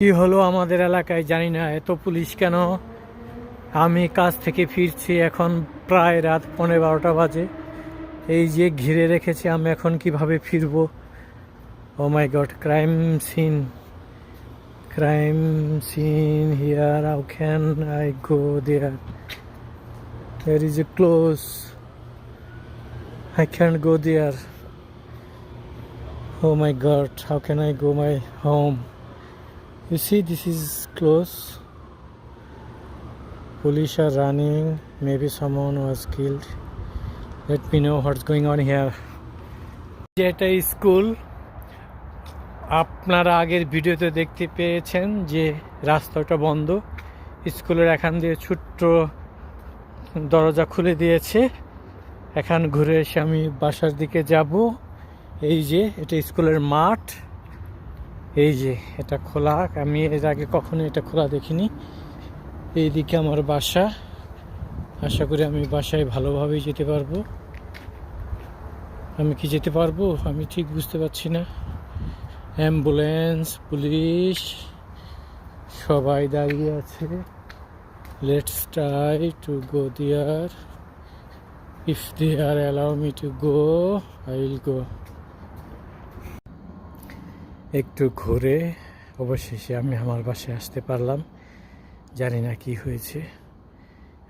কি হলো আমাদের এলাকায় জানি না, এত পুলিশ কেন? আমি কাজ থেকে ফিরছি, এখন প্রায় রাত 11:30 বাজে। এই যে ঘিরে রেখেছে, আমি এখন কিভাবে ফিরবো? Oh my God, crime scene, crime scene here, how can I go there? There is a close, I can't go there. Oh my god, how can I go my home? You see, this is close. Police are running. Maybe someone was killed. Let me know what's going on here. এটা school. আপনারা আগের ভিডিওতে দেখতে পেয়েছেন যে রাস্তাটা বন্ধ। স্কুলের এখান দিয়ে ছোট্ট দরজা খুলে দিয়েছে। এখন ঘুরে এসে আমি বাসার দিকে যাব। এই যে এটা স্কুলের মাঠ, এই যে এটা খোলা। আমি এর আগে কখনো এটা খোলা দেখিনি। এইদিকে আমার বাসা। আশা করি আমি বাসায় ভালোভাবেই যেতে পারবো। আমি কি যেতে পারবো আমি ঠিক বুঝতে পারছি না। অ্যাম্বুলেন্স, পুলিশ সবাই দাঁড়িয়ে আছে। Let's try to go there. If they are allow me to go, I will go. একটু ঘুরে অবশেষে আমি আমার বাসায় আসতে পারলাম। জানি না কি হয়েছে,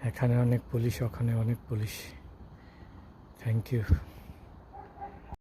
এখানে অনেক পুলিশ, ওখানে অনেক পুলিশ। Thank you.